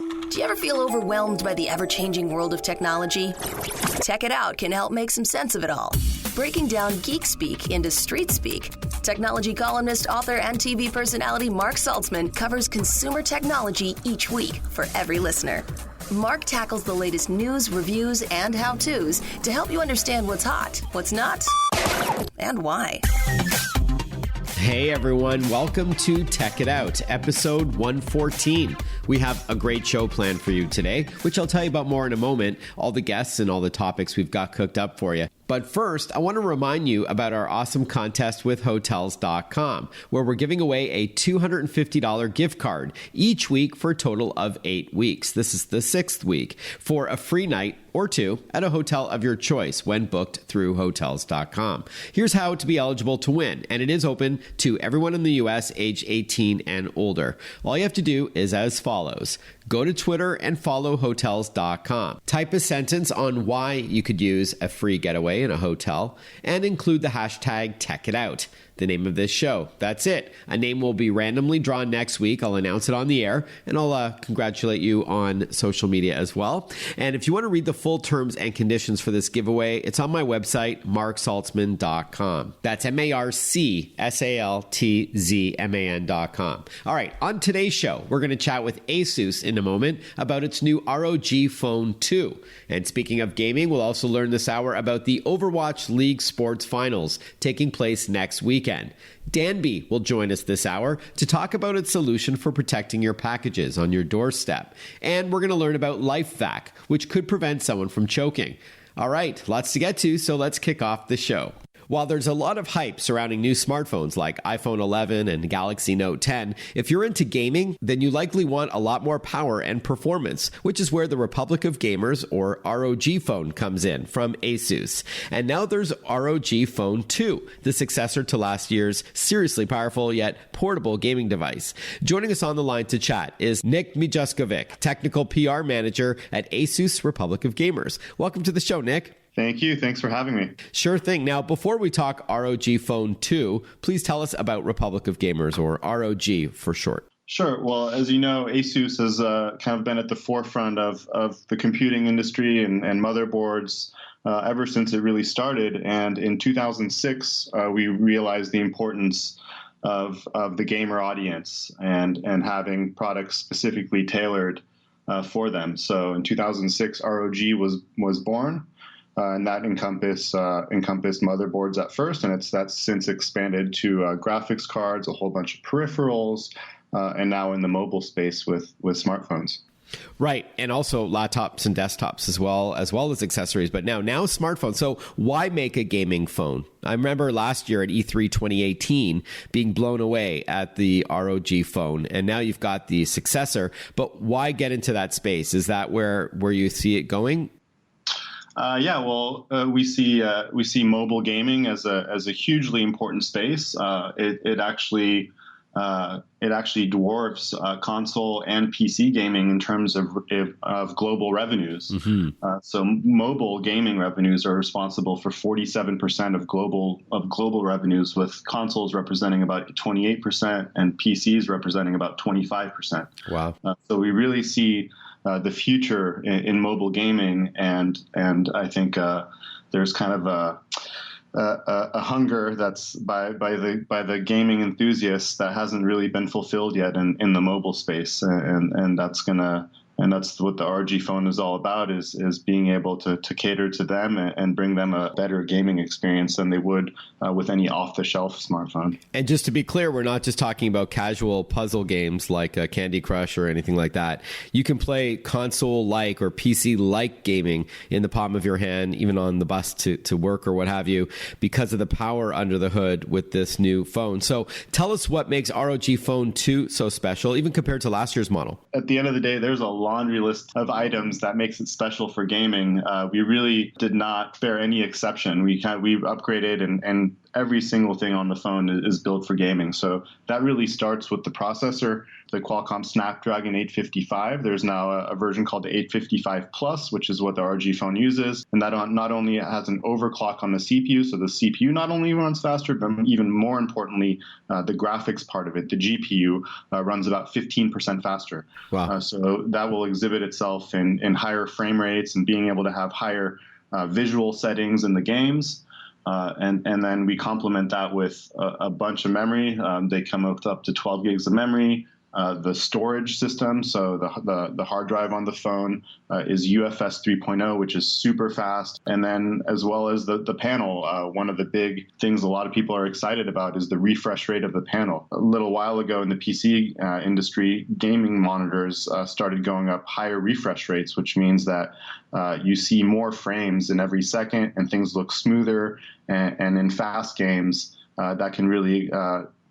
Do you ever feel overwhelmed by the ever-changing world of technology? Tech It Out can help make some sense of it all. Breaking down geek speak into street speak, technology columnist, author, and TV personality Mark Saltzman covers consumer technology each week for every listener. Mark tackles the latest news, reviews, and how-tos to help you understand what's hot, what's not, and why. Hey everyone, welcome to Tech It Out, episode 114. We have a great show planned for you today, which I'll tell you about more in a moment, all the guests and all the topics we've got cooked up for you. But first, I want to remind you about our awesome contest with Hotels.com, where we're giving away a $250 gift card each week for a total of 8 weeks. This is the 6th week for a free night or two at a hotel of your choice when booked through Hotels.com. Here's how to be eligible to win, and it is open to everyone in the U.S. age 18 and older. All you have to do is as follows. Go to Twitter and follow Hotels.com. Type a sentence on why you could use a free getaway in a hotel and include the hashtag #TechItOut, the name of this show. That's it. A name will be randomly drawn next week. I'll announce it on the air, and I'll congratulate you on social media as well. And if you want to read the full terms and conditions for this giveaway, it's on my website, marksaltzman.com. That's MarkSaltzman.com. All right, on today's show, we're going to chat with ASUS in a moment about its new ROG Phone II. And speaking of gaming, we'll also learn this hour about the Overwatch League Sports Finals taking place next weekend. Danby will join us this hour to talk about its solution for protecting your packages on your doorstep. And we're going to learn about LifeVac, which could prevent someone from choking. All right, lots to get to, so let's kick off the show. While there's a lot of hype surrounding new smartphones like iPhone 11 and Galaxy Note 10, if you're into gaming, then you likely want a lot more power and performance, which is where the Republic of Gamers, or ROG Phone, comes in from ASUS. And now there's ROG Phone II, the successor to last year's seriously powerful yet portable gaming device. Joining us on the line to chat is Nick Mijuskovic, Technical PR Manager at ASUS Republic of Gamers. Welcome to the show, Nick. Thank you. Thanks for having me. Sure thing. Now, before we talk ROG Phone II, please tell us about Republic of Gamers, or ROG for short. Sure. Well, as you know, ASUS has kind of been at the forefront of the computing industry and motherboards ever since it really started. And in 2006, we realized the importance of the gamer audience and having products specifically tailored for them. So in 2006, ROG was born. And that encompassed motherboards at first, and that's since expanded to graphics cards, a whole bunch of peripherals, and now in the mobile space with smartphones. Right, and also laptops and desktops as well as accessories, but now smartphones. So why make a gaming phone? I remember last year at E3 2018 being blown away at the ROG Phone, and now you've got the successor, but why get into that space? Is that where you see it going? We see mobile gaming as a hugely important space. It actually dwarfs console and PC gaming in terms of global revenues. Mm-hmm. So mobile gaming revenues are responsible for 47% of global revenues, with consoles representing about 28% and PCs representing about 25%. Wow! So we really see the future in mobile gaming, and I think there's kind of a hunger that's by the gaming enthusiasts that hasn't really been fulfilled yet in the mobile space, and that's what the ROG Phone is all about, is being able to cater to them and bring them a better gaming experience than they would with any off-the-shelf smartphone. And just to be clear, we're not just talking about casual puzzle games like Candy Crush or anything like that. You can play console-like or PC-like gaming in the palm of your hand, even on the bus to work or what have you, because of the power under the hood with this new phone. So tell us what makes ROG Phone II so special, even compared to last year's model. At the end of the day, there's a laundry list of items that makes it special for gaming. We really did not bear any exception. We upgraded and every single thing on the phone is built for gaming. So that really starts with the processor, the Qualcomm Snapdragon 855. There's now a version called the 855 Plus, which is what the ROG Phone uses. And that not only has an overclock on the CPU, so the CPU not only runs faster, but even more importantly, the graphics part of it, the GPU, runs about 15% faster. Wow. So that will exhibit itself in higher frame rates and being able to have higher visual settings in the games. And then we complement that with a bunch of memory. They come up to 12 gigs of memory. The storage system, so the hard drive on the phone is UFS 3.0, which is super fast. And then as well as the panel, one of the big things a lot of people are excited about is the refresh rate of the panel. A little while ago in the PC industry, gaming monitors started going up higher refresh rates, which means that you see more frames in every second and things look smoother. And in fast games, that can really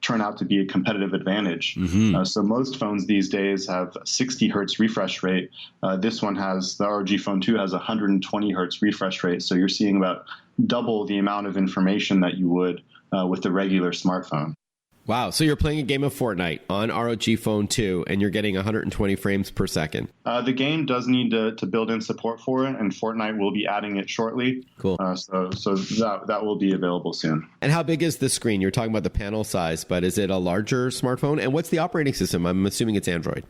turn out to be a competitive advantage. So most phones these days have 60 hertz refresh rate. This one has, the ROG Phone II has 120 hertz refresh rate. So you're seeing about double the amount of information that you would with the regular smartphone. Wow. So you're playing a game of Fortnite on ROG Phone II, and you're getting 120 frames per second. The game does need to build in support for it, and Fortnite will be adding it shortly. Cool. So that will be available soon. And how big is the screen? You're talking about the panel size, but is it a larger smartphone? And what's the operating system? I'm assuming it's Android.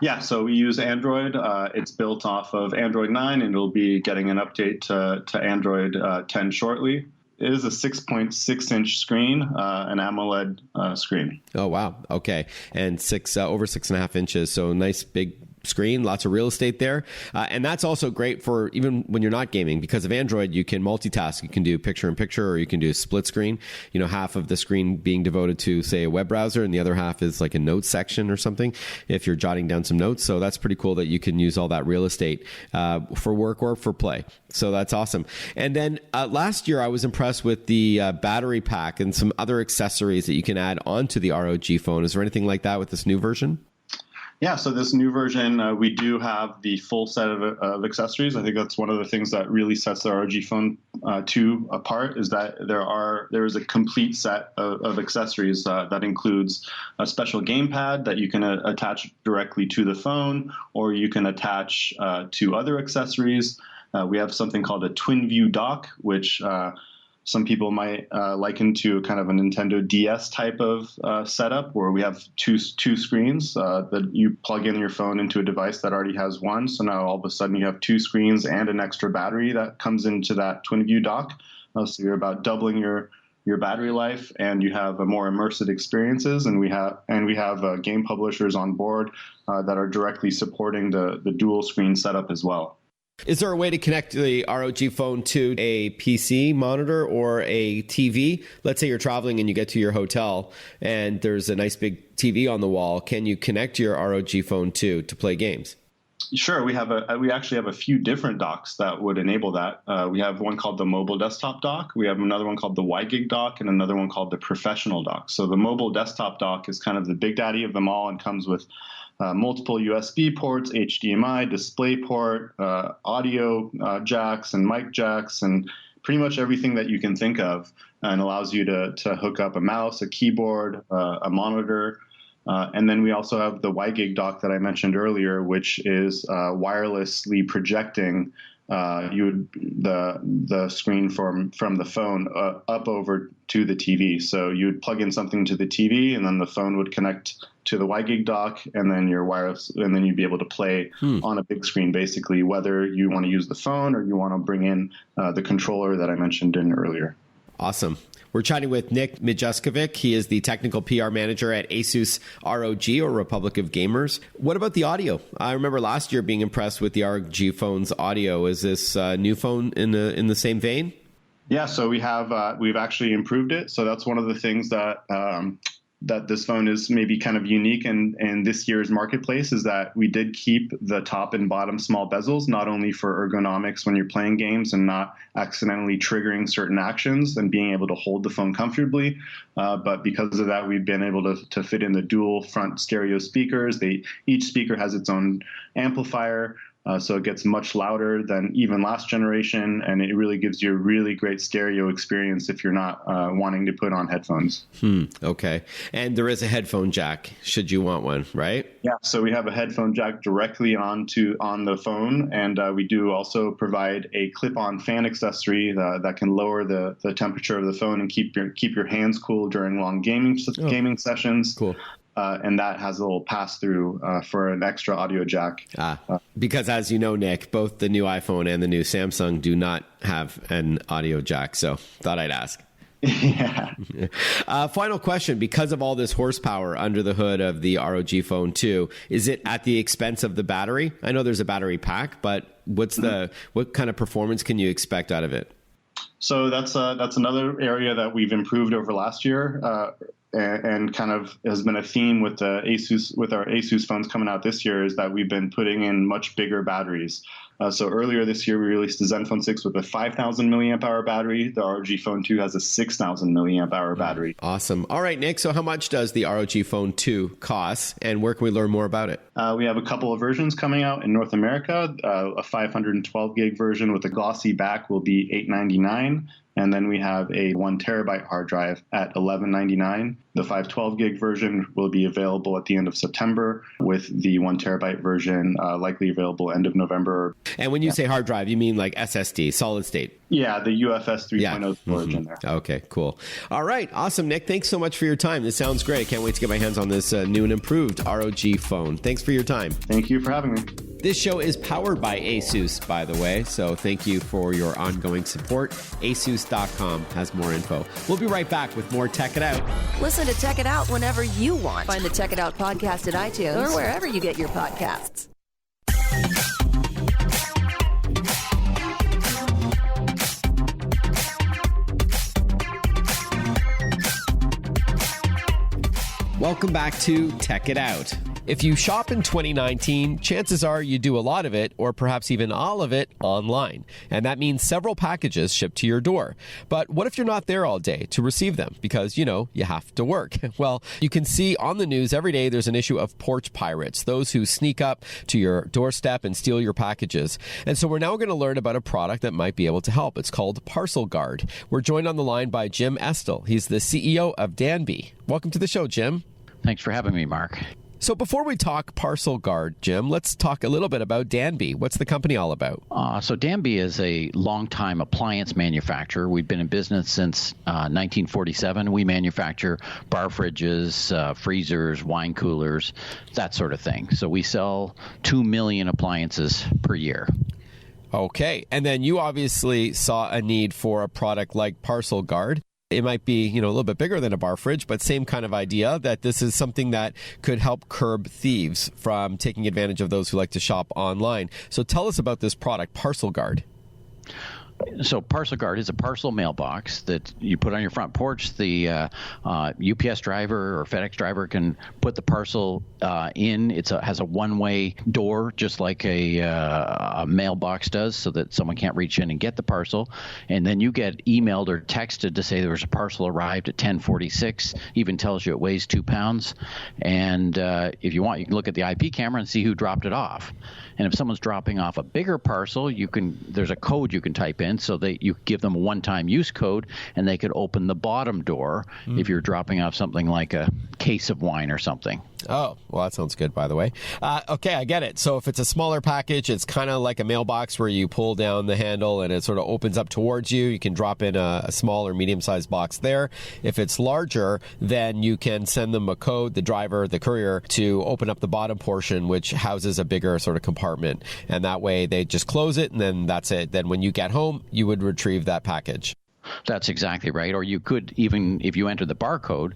Yeah, so we use Android. It's built off of Android 9, and it'll be getting an update to Android 10 shortly. It is a 6.6-inch screen, an AMOLED screen. Oh, wow. Okay. And over 6.5 inches. So nice big screen, lots of real estate there. And that's also great for even when you're not gaming. Because of Android, you can multitask. You can do picture in picture, or you can do split screen, half of the screen being devoted to, say, a web browser, and the other half is like a notes section or something if you're jotting down some notes. So that's pretty cool that you can use all that real estate for work or for play. So that's awesome. And then last year, I was impressed with the battery pack and some other accessories that you can add onto the ROG phone. Is there anything like that with this new version? Yeah, so this new version, we do have the full set of accessories. I think that's one of the things that really sets the ROG Phone II apart, is that there is a complete set of accessories that includes a special gamepad that you can attach directly to the phone, or you can attach to other accessories. We have something called a twin view dock, which some people might liken to kind of a Nintendo DS type of setup, where we have two screens that you plug in your phone into a device that already has one. So now all of a sudden you have two screens and an extra battery that comes into that twin view dock. So you're about doubling your battery life, and you have a more immersive experiences. And we have game publishers on board that are directly supporting the dual screen setup as well. Is there a way to connect the ROG Phone to a PC monitor or a TV? Let's say you're traveling and you get to your hotel and there's a nice big TV on the wall. Can you connect your ROG Phone II to play games? Sure. We actually have a few different docks that would enable that. We have one called the mobile desktop dock. We have another one called the WiGig dock, and another one called the professional dock. So the mobile desktop dock is kind of the big daddy of them all and comes with multiple USB ports, HDMI, DisplayPort, audio jacks and mic jacks, and pretty much everything that you can think of, and allows you to hook up a mouse, a keyboard, a monitor. And then we also have the WiGig dock that I mentioned earlier, which is wirelessly projecting the screen from the phone up over to the TV. So you would plug in something to the TV, and then the phone would connect to the WiGig dock, and then your wireless, and then you'd be able to play on a big screen, basically, whether you want to use the phone or you want to bring in the controller that I mentioned in earlier. Awesome. We're chatting with Nick Mijaskovic. He is the technical PR manager at ASUS ROG, or Republic of Gamers. What about the audio? I remember last year being impressed with the ROG phone's audio. Is this new phone in the same vein? Yeah, so we've actually improved it. So that's one of the things that that this phone is maybe kind of unique in this year's marketplace, is that we did keep the top and bottom small bezels, not only for ergonomics when you're playing games and not accidentally triggering certain actions and being able to hold the phone comfortably, but because of that, we've been able to fit in the dual front stereo speakers. Each speaker has its own amplifier. So it gets much louder than even last generation, and it really gives you a really great stereo experience if you're not wanting to put on headphones. Okay. And there is a headphone jack, should you want one, right? Yeah, so we have a headphone jack directly on the phone, and we do also provide a clip-on fan accessory that can lower the temperature of the phone and keep your hands cool during long gaming sessions. Cool. And that has a little pass-through for an extra audio jack. Because as you know, Nick, both the new iPhone and the new Samsung do not have an audio jack, so thought I'd ask. Yeah. Final question. Because of all this horsepower under the hood of the ROG Phone II, is it at the expense of the battery? I know there's a battery pack, but what kind of performance can you expect out of it? So that's another area that we've improved over last year. And kind of has been a theme with our ASUS phones coming out this year, is that we've been putting in much bigger batteries. So earlier this year, we released the Zenfone 6 with a 5,000 milliamp hour battery. The ROG Phone 2 has a 6,000 milliamp hour battery. Awesome. All right, Nick. So how much does the ROG Phone 2 cost, and where can we learn more about it? We have a couple of versions coming out in North America. A 512 gig version with a glossy back will be $899. And then we have a 1 terabyte hard drive at $1199. The 512 gig version will be available at the end of September, with the 1 terabyte version likely available end of November. And when you say hard drive, you mean like SSD, solid state? Yeah, the UFS 3.0 storage in there. Okay, cool. All right, awesome, Nick. Thanks so much for your time. This sounds great. I can't wait to get my hands on this new and improved ROG phone. Thanks for your time. Thank you for having me. This show is powered by ASUS, by the way, so thank you for your ongoing support. ASUS.com has more info. We'll be right back with more Tech It Out. Listen to Tech It Out whenever you want. Find the Tech It Out podcast at iTunes or wherever you get your podcasts. Welcome back to Tech It Out. If you shop in 2019, chances are you do a lot of it, or perhaps even all of it, online. And that means several packages shipped to your door. But what if you're not there all day to receive them? Because, you have to work. Well, you can see on the news every day there's an issue of porch pirates, those who sneak up to your doorstep and steal your packages. And so we're now going to learn about a product that might be able to help. It's called ParcelGuard. We're joined on the line by Jim Estel. He's the CEO of Danby. Welcome to the show, Jim. Thanks for having me, Mark. So before we talk ParcelGuard, Jim, let's talk a little bit about Danby. What's the company all about? So Danby is a longtime appliance manufacturer. We've been in business since 1947. We manufacture bar fridges, freezers, wine coolers, that sort of thing. So we sell 2 million appliances per year. Okay. And then you obviously saw a need for a product like ParcelGuard. It might be, a little bit bigger than a bar fridge, but same kind of idea that this is something that could help curb thieves from taking advantage of those who like to shop online. So tell us about this product, ParcelGuard. So ParcelGuard is a parcel mailbox that you put on your front porch. The UPS driver or FedEx driver can put the parcel in. It has a one-way door, just like a mailbox does, so that someone can't reach in and get the parcel. And then you get emailed or texted to say there was a parcel arrived at 10:46. Even tells you it weighs 2 pounds. And if you want, you can look at the IP camera and see who dropped it off. And if someone's dropping off a bigger parcel, there's a code you can type in, so that you give them a one-time use code, and they could open the bottom door if you're dropping off something like a case of wine or something. Oh, well, that sounds good, by the way. Okay, I get it. So if it's a smaller package, it's kind of like a mailbox where you pull down the handle and it sort of opens up towards you. You can drop in a small or medium-sized box there. If it's larger, then you can send them a code, the driver, the courier, to open up the bottom portion, which houses a bigger sort of compartment. And that way they just close it, and then that's it. Then when you get home, you would retrieve that package. That's exactly right. Or you could, even if you enter the barcode,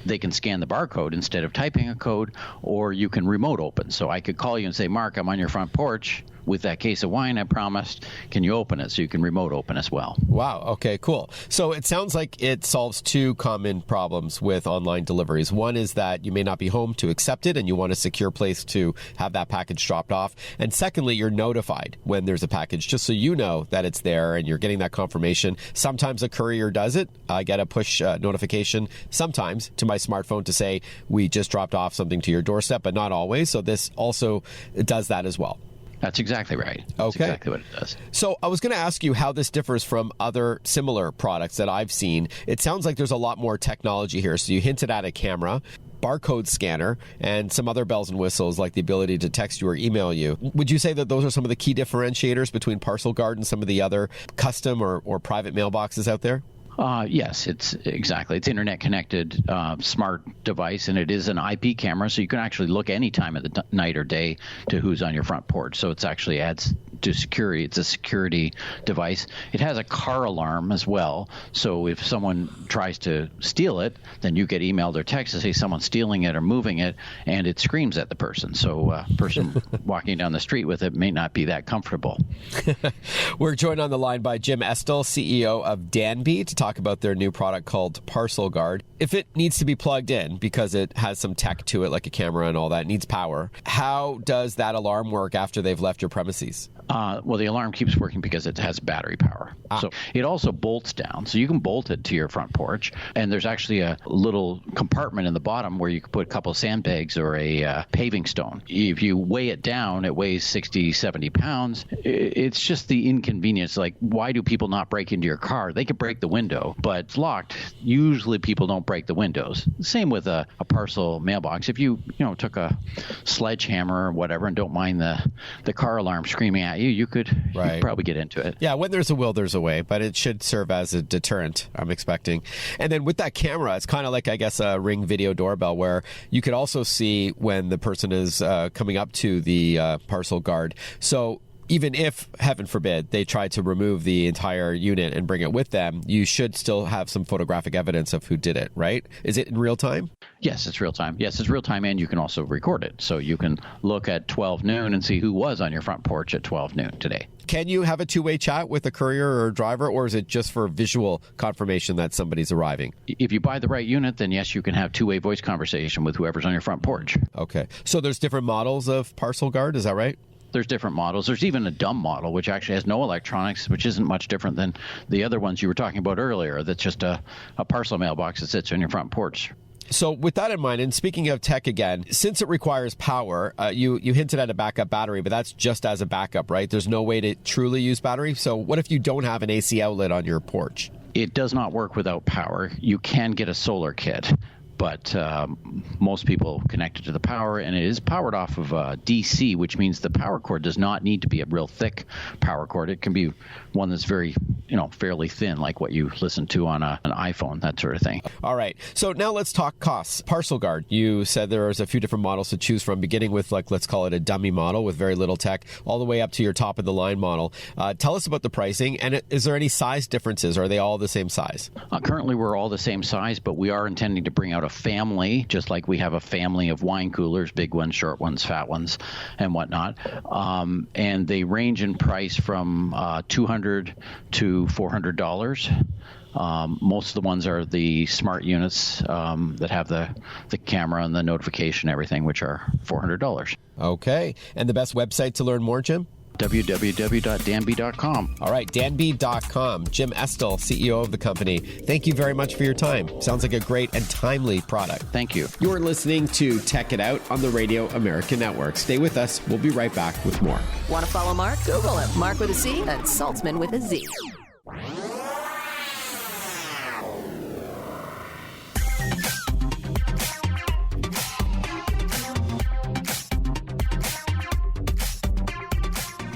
they can scan the barcode instead of typing a code, or you can remote open. So I could call you and say, Mark, I'm on your front porch with that case of wine I promised. Can you open it? So you can remote open as well. Wow. Okay, cool. So it sounds like it solves two common problems with online deliveries. One is that you may not be home to accept it and you want a secure place to have that package dropped off. And secondly, you're notified when there's a package, just so you know that it's there and you're getting that confirmation. Sometimes a courier does it. I get a push notification sometimes to my smartphone to say, we just dropped off something to your doorstep, but not always. So this also does that as well. That's exactly right. That's Okay. exactly what it does. So I was going to ask you how this differs from other similar products that I've seen. It sounds like there's a lot more technology here. So you hinted at a camera, barcode scanner, and some other bells and whistles like the ability to text you or email you. Would you say that those are some of the key differentiators between ParcelGuard and some of the other custom or private mailboxes out there? Yes, it's internet connected smart device, and it is an IP camera, so you can actually look any time of the night or day to who's on your front porch. So it's actually adds to security. It's a security device. It has a car alarm as well. So if someone tries to steal it, then you get emailed or text to say someone's stealing it or moving it, and it screams at the person. So a person walking down the street with it may not be that comfortable. We're joined on the line by Jim Estill, CEO of Danby, to talk about their new product called ParcelGuard. If it needs to be plugged in because it has some tech to it, like a camera and all that, it needs power, how does that alarm work after they've left your premises? Well, the alarm keeps working because it has battery power. So it also bolts down. So you can bolt it to your front porch. And there's actually a little compartment in the bottom where you can put a couple of sandbags or a paving stone. If you weigh it down, it weighs 60, 70 pounds. It's just the inconvenience. Like, why do people not break into your car? They could break the window, but it's locked. Usually people don't break the windows. Same with a parcel mailbox. If you took a sledgehammer or whatever and don't mind the car alarm screaming at you, you could probably get into it. Yeah, when there's a will, there's a way, but it should serve as a deterrent, I'm expecting. And then with that camera, it's kind of like, I guess, a Ring video doorbell where you could also see when the person is coming up to the ParcelGuard. So even if, heaven forbid, they try to remove the entire unit and bring it with them, you should still have some photographic evidence of who did it, right? Is it in real time? Yes, it's real time. Yes, it's real time, and you can also record it. So you can look at 12 noon and see who was on your front porch at 12 noon today. Can you have a two-way chat with a courier or driver, or is it just for visual confirmation that somebody's arriving? If you buy the right unit, then yes, you can have two-way voice conversation with whoever's on your front porch. Okay. So there's different models of ParcelGuard, is that right? There's different models. There's even a dumb model, which actually has no electronics, which isn't much different than the other ones you were talking about earlier. That's just a parcel mailbox that sits on your front porch. So with that in mind, and speaking of tech again, since it requires power, you hinted at a backup battery, but that's just as a backup, right? There's no way to truly use battery. So what if you don't have an AC outlet on your porch? It does not work without power. You can get a solar kit, but most people connect it to the power, and it is powered off of DC, which means the power cord does not need to be a real thick power cord. It can be one that's very, fairly thin, like what you listen to on an iPhone, that sort of thing. All right. So now let's talk costs. ParcelGuard, you said there's a few different models to choose from, beginning with, let's call it a dummy model with very little tech, all the way up to your top of the line model. Tell us about the pricing, and is there any size differences? Are they all the same size? Currently, we're all the same size, but we are intending to bring out a family, just like we have a family of wine coolers, big ones, short ones, fat ones, and whatnot. And they range in price from $200 to $400. Most of the ones are the smart units that have the camera and the notification, everything, which are $400. Okay. And the best website to learn more, Jim? www.danby.com. All right, danby.com. Jim Estill, CEO of the company. Thank you very much for your time. Sounds like a great and timely product. Thank you. You're listening to Tech It Out on the Radio American Network. Stay with us. We'll be right back with more. Want to follow Mark? Google him. Mark with a C and Saltzman with a Z.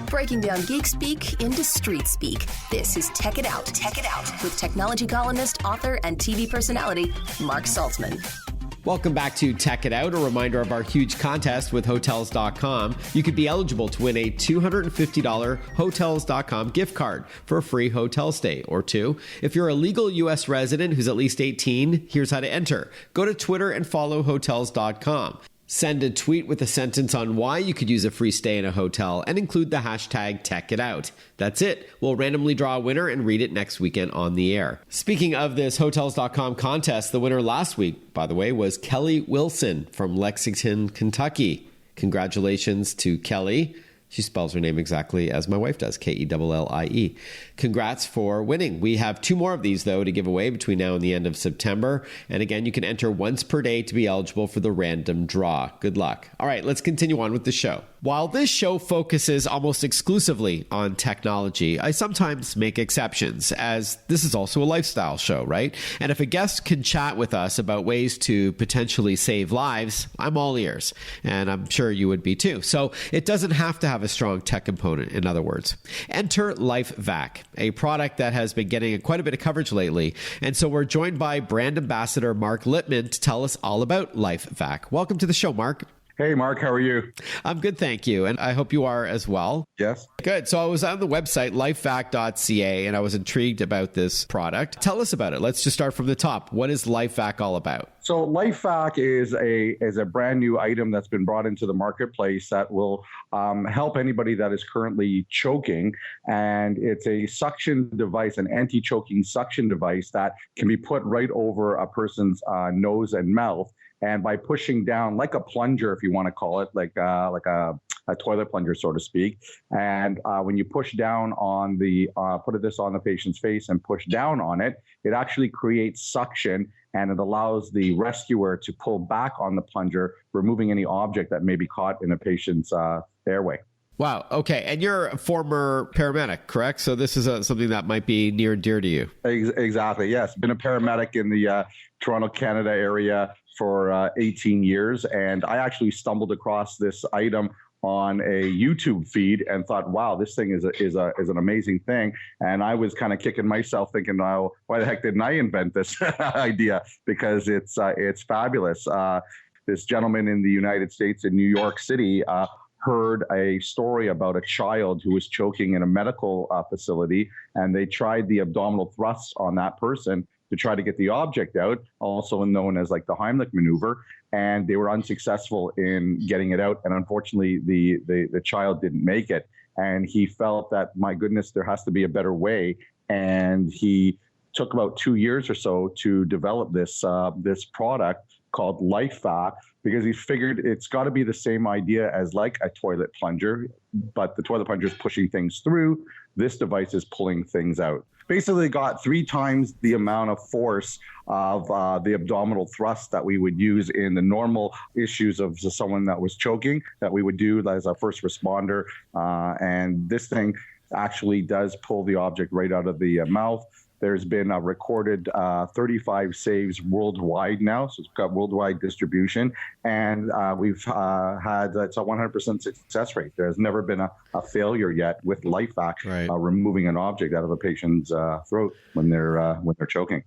Breaking down geek speak into street speak. This is Tech It Out. Tech It Out with technology columnist, author, and TV personality Mark Saltzman. Welcome back to Tech It Out, a reminder of our huge contest with Hotels.com. You could be eligible to win a $250 Hotels.com gift card for a free hotel stay or two. If you're a legal U.S. resident who's at least 18, here's how to enter. Go to Twitter and follow Hotels.com. Send a tweet with a sentence on why you could use a free stay in a hotel and include the hashtag #TechItOut. That's it. We'll randomly draw a winner and read it next weekend on the air. Speaking of this Hotels.com contest, the winner last week, by the way, was Kelly Wilson from Lexington, Kentucky. Congratulations to Kelly. She spells her name exactly as my wife does, Kellie. Congrats for winning. We have 2 more of these, though, to give away between now and the end of September. And again, you can enter once per day to be eligible for the random draw. Good luck. All right, let's continue on with the show. While this show focuses almost exclusively on technology, I sometimes make exceptions, as this is also a lifestyle show, right? And if a guest can chat with us about ways to potentially save lives, I'm all ears. And I'm sure you would be too. So it doesn't have to have a strong tech component, in other words. Enter LifeVac, a product that has been getting quite a bit of coverage lately. And so we're joined by brand ambassador Mark Littman to tell us all about LifeVac. Welcome to the show, Mark. Hey, Mark, how are you? I'm good, thank you. And I hope you are as well. Yes. Good. So I was on the website, lifevac.ca, and I was intrigued about this product. Tell us about it. Let's just start from the top. What is LifeVac all about? So LifeVac is a brand new item that's been brought into the marketplace that will help anybody that is currently choking. And it's a suction device, an anti-choking suction device that can be put right over a person's nose and mouth. And by pushing down, like a plunger, if you want to call it, like a toilet plunger, so to speak. And when you push down on put this on the patient's face and push down on it, it actually creates suction, and it allows the rescuer to pull back on the plunger, removing any object that may be caught in a patient's airway. Wow. Okay. And you're a former paramedic, correct? So this is something that might be near and dear to you. Exactly. Yes. Been a paramedic in the Toronto, Canada area for 18 years. And I actually stumbled across this item on a YouTube feed and thought, wow, this thing is an amazing thing. And I was kind of kicking myself thinking, oh, why the heck didn't I invent this idea? Because it's fabulous. This gentleman in the United States in New York City heard a story about a child who was choking in a medical facility, and they tried the abdominal thrusts on that person to try to get the object out, also known as like the Heimlich maneuver, and they were unsuccessful in getting it out. And unfortunately, the child didn't make it. And he felt that, my goodness, there has to be a better way. And he took about 2 years or so to develop this product called LifeVac, because he figured it's got to be the same idea as like a toilet plunger, but the toilet plunger is pushing things through. This device is pulling things out. Basically got 3 times the amount of force of the abdominal thrust that we would use in the normal issues of someone that was choking, that we would do as a first responder. And this thing actually does pull the object right out of the mouth. There's been a recorded 35 saves worldwide now, so it's got worldwide distribution, and we've had it's a 100% success rate. There's never been a failure yet with LifeVac removing an object out of a patient's throat when they're choking.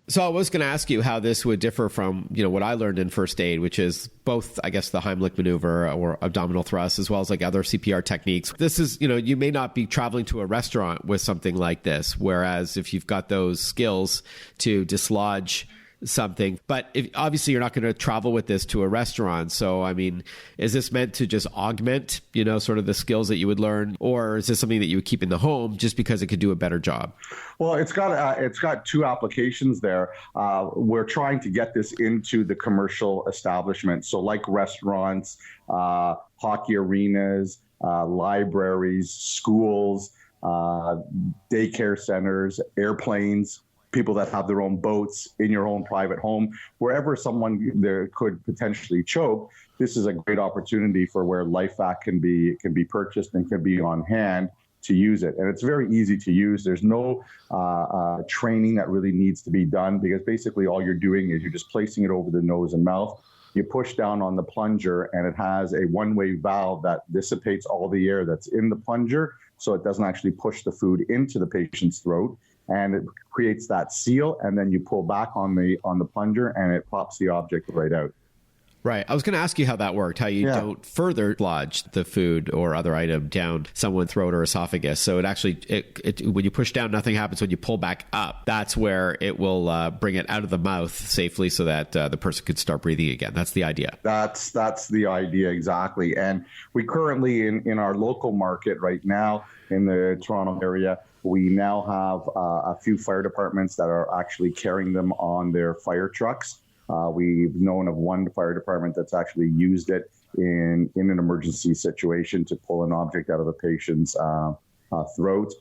So I was going to ask you how this would differ from, what I learned in first aid, which is both, I guess, the Heimlich maneuver or abdominal thrust, as well as like other CPR techniques. This is, you may not be traveling to a restaurant with something like this, whereas if you've got those skills to dislodge something, but obviously you're not going to travel with this to a restaurant. So, I mean, is this meant to just augment, sort of the skills that you would learn, or is this something that you would keep in the home just because it could do a better job? Well, it's got 2 applications there. We're trying to get this into the commercial establishment. So like restaurants, hockey arenas, libraries, schools, daycare centers, airplanes, people that have their own boats, in your own private home, wherever someone there could potentially choke. This is a great opportunity for where LifeVac can be purchased and can be on hand to use it. And it's very easy to use. There's no training that really needs to be done, because basically all you're doing is you're just placing it over the nose and mouth. You push down on the plunger, and it has a one-way valve that dissipates all the air that's in the plunger, so it doesn't actually push the food into the patient's throat. And it creates that seal, and then you pull back on the plunger, and it pops the object right out. Right. I was going to ask you how that worked, how you don't further lodge the food or other item down someone's throat or esophagus. So it actually, when you push down, nothing happens. When you pull back up, that's where it will bring it out of the mouth safely so that the person could start breathing again. That's the idea. That's the idea, exactly. And we currently, in our local market right now in the Toronto area, we now have a few fire departments that are actually carrying them on their fire trucks. We've known of one fire department that's actually used it in an emergency situation to pull an object out of a patient's throat.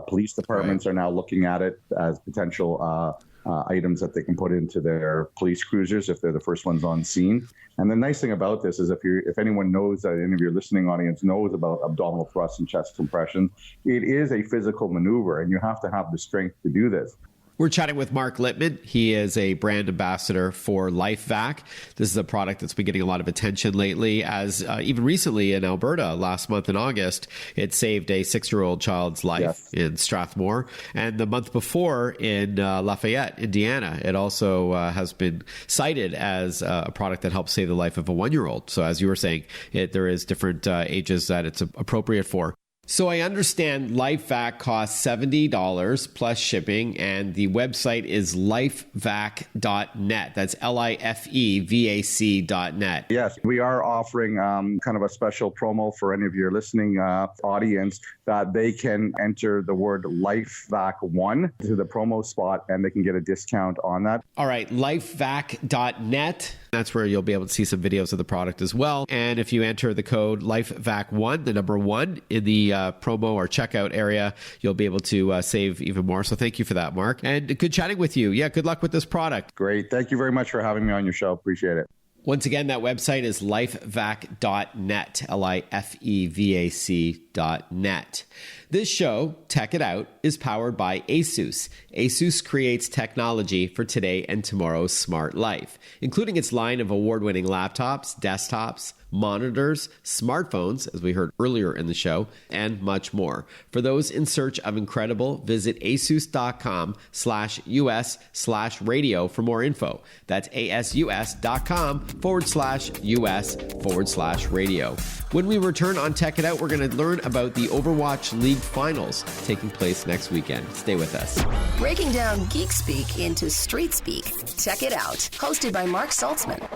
Police departments are now looking at it as potential items that they can put into their police cruisers if they're the first ones on scene. And the nice thing about this is if anyone knows, that any of your listening audience knows about abdominal thrust and chest compression, it is a physical maneuver, and you have to have the strength to do this. We're chatting with Mark Littman. He is a brand ambassador for LifeVac. This is a product that's been getting a lot of attention lately, as even recently in Alberta, last month in August, it saved a 6-year-old child's life in Strathmore. And the month before in Lafayette, Indiana, it also has been cited as a product that helps save the life of a 1-year-old. So as you were saying, there is different ages that it's appropriate for. So I understand LifeVac costs $70 plus shipping, and the website is lifevac.net. That's LIFEVAC.net. Yes, we are offering kind of a special promo for any of your listening audience, that they can enter the word LifeVac1 to the promo spot, and they can get a discount on that. All right, lifevac.net. That's where you'll be able to see some videos of the product as well. And if you enter the code LifeVac1, the number 1, in the promo or checkout area, you'll be able to save even more. So thank you for that, Mark. And good chatting with you. Yeah, good luck with this product. Great. Thank you very much for having me on your show. Appreciate it. Once again, that website is lifevac.net, LIFEVAC.net. This show, Tech It Out, is powered by ASUS. ASUS creates technology for today and tomorrow's smart life, including its line of award-winning laptops, desktops, monitors, smartphones, as we heard earlier in the show, and much more. For those in search of incredible, visit asus.com/US/radio for more info. That's asus.com/US/radio. When we return on Tech It Out, we're going to learn about the Overwatch League Finals taking place next weekend. Stay with us. Breaking down geek speak into street speak. Tech It Out, hosted by Mark Saltzman.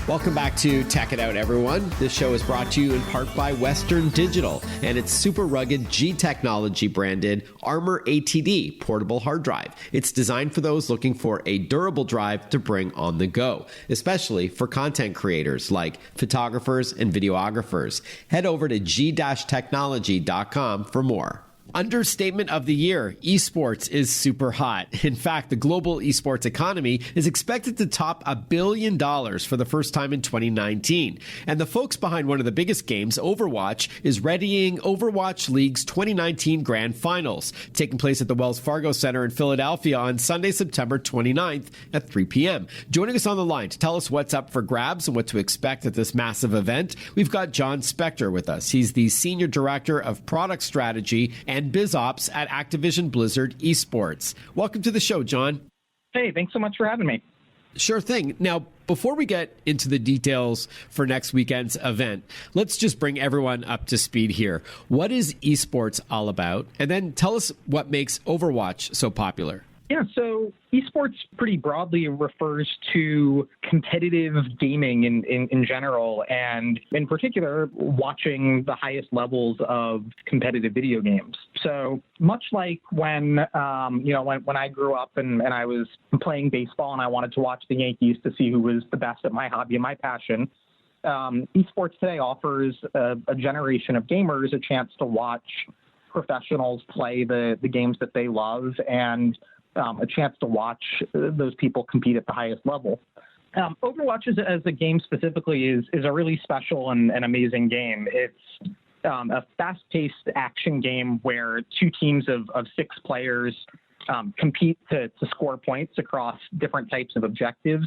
Welcome back to Tech It Out, everyone. This show is brought to you in part by Western Digital and its super rugged G Technology branded Armor ATD portable hard drive. It's designed for those looking for a durable drive to bring on the go, especially for content creators like photographers and videographers. Head over to g-technology.com for more. Understatement of the year, esports is super hot. In fact, the global esports economy is expected to top $1 billion for the first time in 2019. And the folks behind one of the biggest games, Overwatch, is readying Overwatch League's 2019 Grand Finals, taking place at the Wells Fargo Center in Philadelphia on Sunday, September 29th at 3 p.m. Joining us on the line to tell us what's up for grabs and what to expect at this massive event, we've got John Spector with us. He's the Senior Director of Product Strategy and BizOps at Activision Blizzard Esports. Welcome to the show, John. Hey, thanks so much for having me. Sure thing. Now, before we get into the details for next weekend's event, let's just bring everyone up to speed here. What is esports all about? And then tell us what makes Overwatch so popular. Yeah, so esports pretty broadly refers to competitive gaming in general, and in particular, watching the highest levels of competitive video games. So much like when I grew up and I was playing baseball and I wanted to watch the Yankees to see who was the best at my hobby and my passion, esports today offers a generation of gamers a chance to watch professionals play the games that they love, and a chance to watch those people compete at the highest level. Overwatch as a game specifically is a really special and amazing game. It's a fast-paced action game where two teams of 6 players compete to score points across different types of objectives.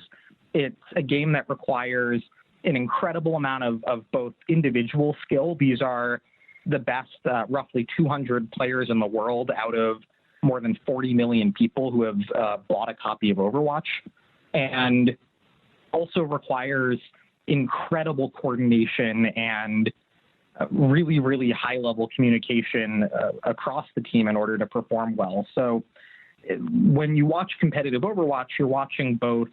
It's a game that requires an incredible amount of both individual skill. These are the best roughly 200 players in the world out of more than 40 million people who have bought a copy of Overwatch, and also requires incredible coordination and really, really high-level communication across the team in order to perform well. So when you watch competitive Overwatch, you're watching both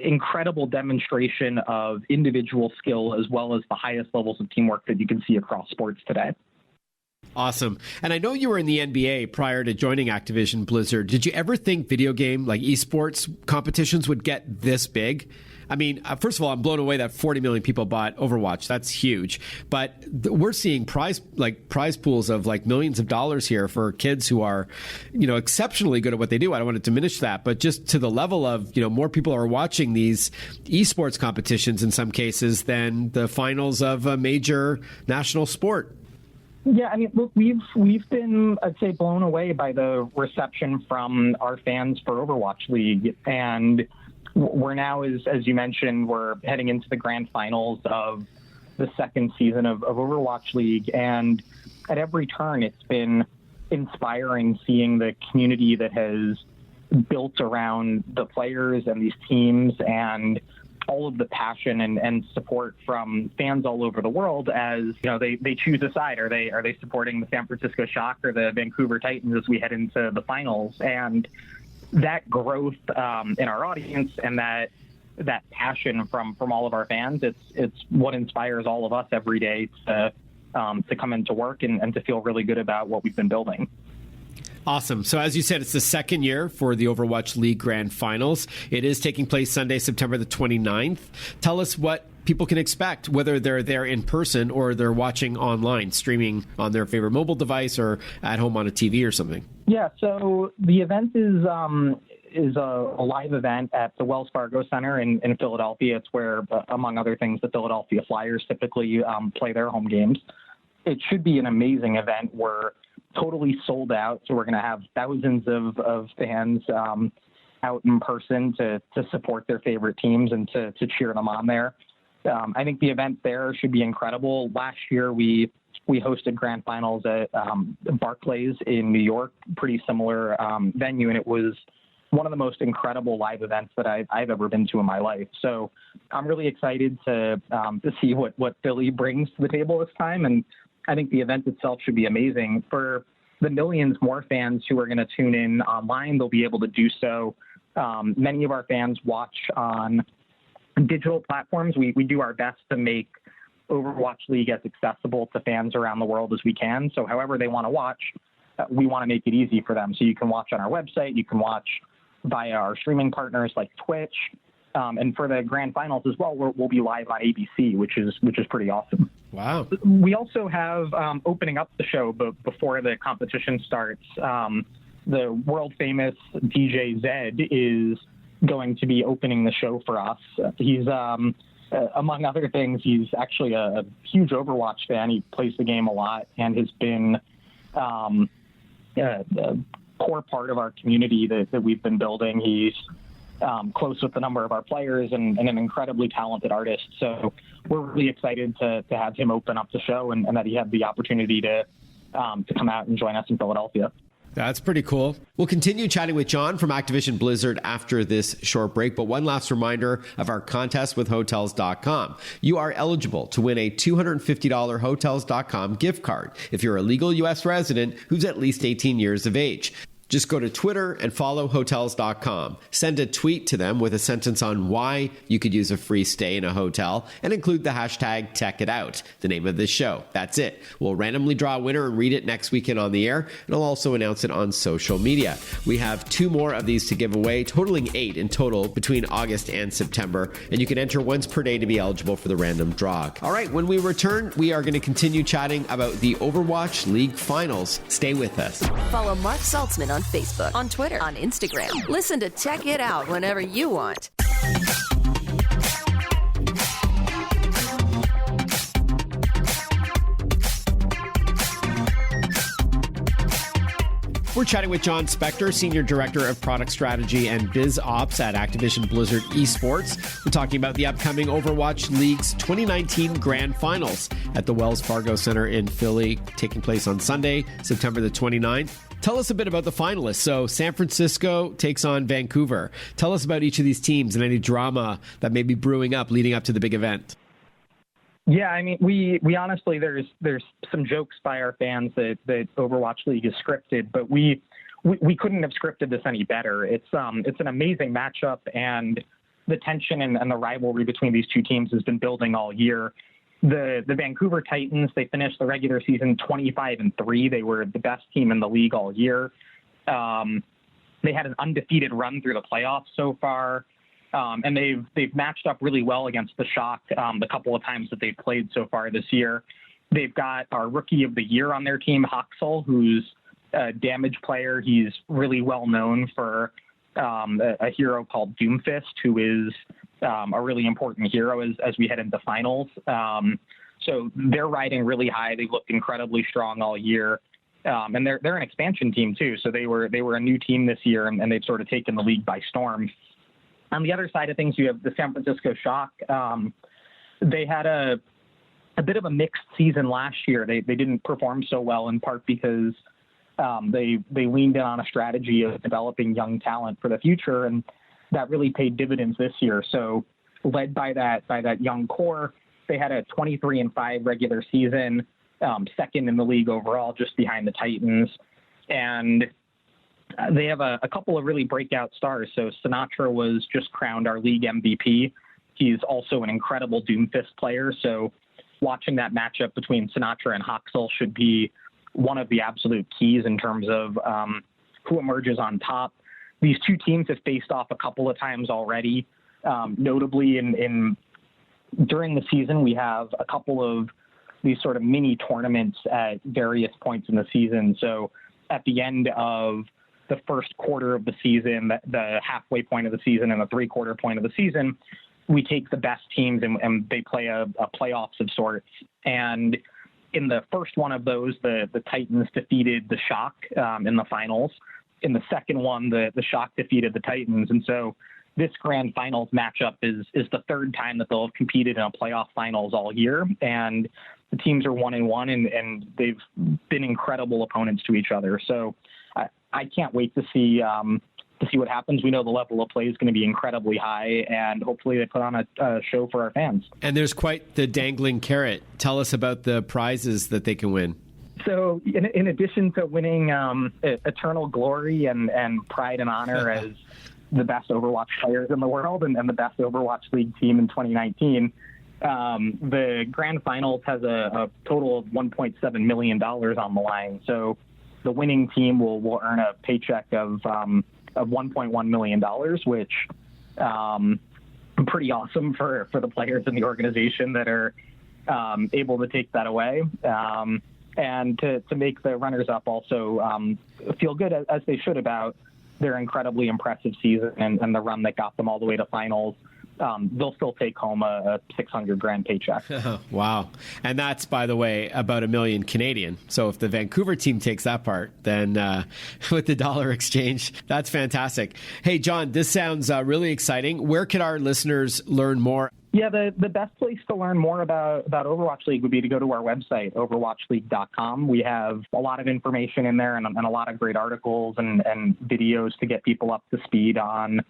incredible demonstration of individual skill as well as the highest levels of teamwork that you can see across sports today. Awesome. And I know you were in the NBA prior to joining Activision Blizzard. Did you ever think video game, like esports competitions, would get this big? I mean, first of all, I'm blown away that 40 million people bought Overwatch. That's huge. But we're seeing prize pools of like millions of dollars here for kids who are, exceptionally good at what they do. I don't want to diminish that, but just to the level of, more people are watching these esports competitions in some cases than the finals of a major national sport. Yeah, I mean, look, we've been, I'd say, blown away by the reception from our fans for Overwatch League, and we're now, as you mentioned, we're heading into the grand finals of the second season of Overwatch League, and at every turn, it's been inspiring seeing the community that has built around the players and these teams, and all of the passion and support from fans all over the world as they choose a side. Are they supporting the San Francisco Shock or the Vancouver Titans as we head into the finals? And that growth in our audience and that passion from all of our fans, it's what inspires all of us every day to come into work and to feel really good about what we've been building. Awesome. So as you said, it's the second year for the Overwatch League Grand Finals. It is taking place Sunday, September the 29th. Tell us what people can expect, whether they're there in person or they're watching online, streaming on their favorite mobile device or at home on a TV or something. Yeah, so the event is a live event at the Wells Fargo Center in Philadelphia. It's where, among other things, the Philadelphia Flyers typically play their home games. It should be an amazing event. We're totally sold out, so we're going to have thousands of fans out in person to support their favorite teams and to cheer them on there. I think the event there should be incredible. Last year, we hosted grand finals at Barclays in New York, pretty similar venue, and it was one of the most incredible live events that I've ever been to in my life. So I'm really excited to see what Philly brings to the table this time, and I think the event itself should be amazing. For the millions more fans who are going to tune in online, they'll be able to do so. Many of our fans watch on digital platforms. We do our best to make Overwatch League as accessible to fans around the world as we can. So however they want to watch, we want to make it easy for them. So you can watch on our website, you can watch via our streaming partners like Twitch. And for the grand finals as well, we'll be live on ABC, which is pretty awesome. Wow. We also have, opening up the show before the competition starts, the world famous DJ Zed is going to be opening the show for us. He's, among other things, he's actually a huge Overwatch fan. He plays the game a lot and has been a core part of our community that we've been building. He's close with a number of our players and an incredibly talented artist. So we're really excited to have him open up the show and that he had the opportunity to come out and join us in Philadelphia. That's pretty cool. We'll continue chatting with John from Activision Blizzard after this short break, but one last reminder of our contest with Hotels.com. You are eligible to win a $250 Hotels.com gift card if you're a legal U.S. resident who's at least 18 years of age. Just go to Twitter and follow Hotels.com. Send a tweet to them with a sentence on why you could use a free stay in a hotel and include the hashtag #TechItOut, the name of this show. That's it. We'll randomly draw a winner and read it next weekend on the air, and I'll also announce it on social media. We have 2 more of these to give away, totaling 8 in total between August and September, and you can enter once per day to be eligible for the random draw. All right, when we return, we are going to continue chatting about the Overwatch League Finals. Stay with us. Follow Mark Saltzman on Facebook, on Twitter, on Instagram. Listen to Tech It Out whenever you want. We're chatting with John Spector, Senior Director of Product Strategy and Biz Ops at Activision Blizzard Esports. We're talking about the upcoming Overwatch League's 2019 Grand Finals at the Wells Fargo Center in Philly, taking place on Sunday, September the 29th. Tell us a bit about the finalists. So San Francisco takes on Vancouver. Tell us about each of these teams and any drama that may be brewing up leading up to the big event. Yeah, I mean, we honestly, there's some jokes by our fans that Overwatch League is scripted, but we couldn't have scripted this any better. It's an amazing matchup, and the tension and the rivalry between these two teams has been building all year. The Vancouver Titans, they finished the regular season 25-3. They were the best team in the league all year. They had an undefeated run through the playoffs so far. And they've matched up really well against the Shock the couple of times that they've played so far this year. They've got our Rookie of the Year on their team, Hoxel, who's a damage player. He's really well known for a hero called Doomfist, who is a really important hero as we head into finals. So they're riding really high. They've looked incredibly strong all year. And they're an expansion team too. So they were a new team this year, and they've sort of taken the league by storm. On the other side of things, you have the San Francisco Shock. They had a bit of a mixed season last year. They didn't perform so well, in part because they leaned in on a strategy of developing young talent for the future, and that really paid dividends this year. So led by that young core, they had a 23-5 regular season, second in the league overall, just behind the Titans. And they have a couple of really breakout stars. So Sinatra was just crowned our league MVP. He's also an incredible Doomfist player. So watching that matchup between Sinatra and Hoxel should be one of the absolute keys in terms of who emerges on top. These two teams have faced off a couple of times already. Notably, during the season, we have a couple of these sort of mini tournaments at various points in the season. So at the end of the first quarter of the season, the halfway point of the season, and the three-quarter point of the season, we take the best teams and they play a playoffs of sorts. And in the first one of those, the Titans defeated the Shock in the finals. In the second one, the Shock defeated the Titans. And so this grand finals matchup is the third time that they'll have competed in a playoff finals all year. And the teams are 1-1, and they've been incredible opponents to each other. So I can't wait to see what happens. We know the level of play is going to be incredibly high, and hopefully they put on a show for our fans. And there's quite the dangling carrot. Tell us about the prizes that they can win. So in addition to winning eternal glory and pride and honor as the best Overwatch players in the world and the best Overwatch League team in 2019, the Grand Finals has a total of $1.7 million on the line. So the winning team will earn a paycheck of $1.1 million, which pretty awesome for the players in the organization that are able to take that away. And to make the runners-up also feel good, as they should, about their incredibly impressive season and the run that got them all the way to finals. They'll still take home a $600,000 paycheck. Wow. And that's, by the way, about $1 million Canadian. So if the Vancouver team takes that part, then with the dollar exchange, that's fantastic. Hey, John, this sounds really exciting. Where can our listeners learn more? Yeah, the best place to learn more about Overwatch League would be to go to our website, overwatchleague.com. We have a lot of information in there and a lot of great articles and videos to get people up to speed on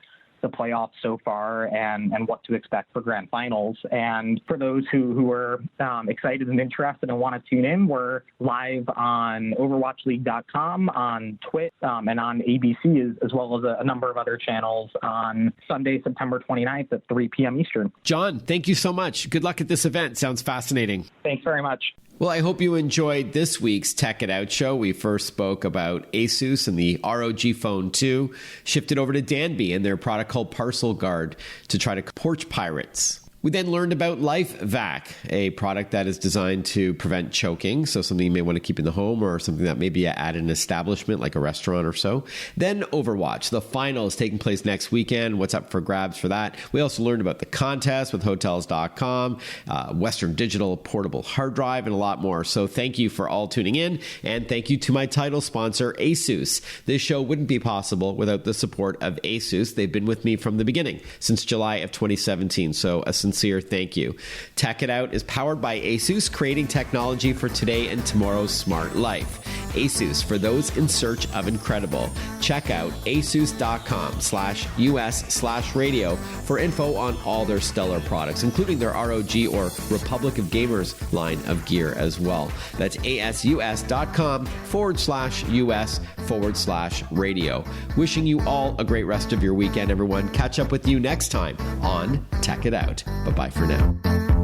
the playoffs so far and what to expect for grand finals. And for those who are excited and interested and want to tune in, we're live on overwatchleague.com, on Twitch, and on ABC, as well as a number of other channels on Sunday, September 29th at 3 p.m. Eastern. John, thank you so much. Good luck at this event. Sounds fascinating. Thanks very much. Well, I hope you enjoyed this week's Tech It Out show. We first spoke about ASUS and the ROG Phone II, shifted over to Danby and their product called ParcelGuard to try to porch pirates. We then learned about LifeVac, a product that is designed to prevent choking, so something you may want to keep in the home or something that may be at an establishment like a restaurant or so. Then Overwatch, the finals taking place next weekend. What's up for grabs for that? We also learned about the contest with Hotels.com, Western Digital portable hard drive, and a lot more. So thank you for all tuning in, and thank you to my title sponsor, ASUS. This show wouldn't be possible without the support of ASUS. They've been with me from the beginning, since July of 2017, so a sincere thank you. Tech It Out is powered by ASUS, creating technology for today and tomorrow's smart life. ASUS, for those in search of incredible. Check out asus.com/US/radio for info on all their stellar products, including their ROG or Republic of Gamers line of gear as well. That's asus.com/US/radio. Wishing you all a great rest of your weekend, everyone. Catch up with you next time on Tech It Out. Bye-bye for now.